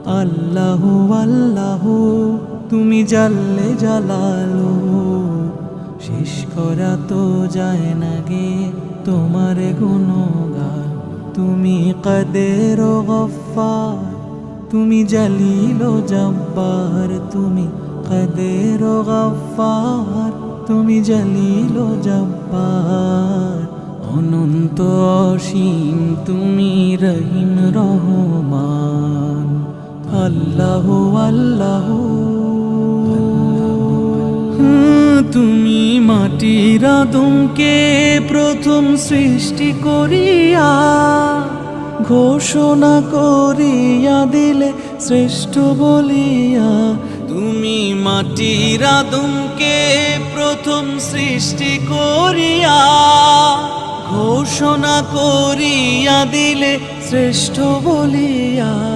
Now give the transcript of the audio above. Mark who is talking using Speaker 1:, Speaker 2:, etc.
Speaker 1: আল্লাহু আল্লাহু তুমি জাল্লে জালালু, শেষ করা তো যায় না গে তোমার গুণগান। তুমি কাদের ও গফফার, তুমি জলিল ও জব্বার, তুমি কাদের ও গফফার, তুমি জলিল ও জব্বার। অনন্ত অসীম তুমি রহিম রহমান। আল্লাহু আল্লাহু তুমি মাটির আদমকে প্রথম সৃষ্টি করিয়া ঘোষণা করিয়া দিলে শ্রেষ্ঠ বলিয়া। তুমি মাটির আদমকে প্রথম সৃষ্টি করিয়া ঘোষণা করিয়া দিলে শ্রেষ্ঠ বলিয়া।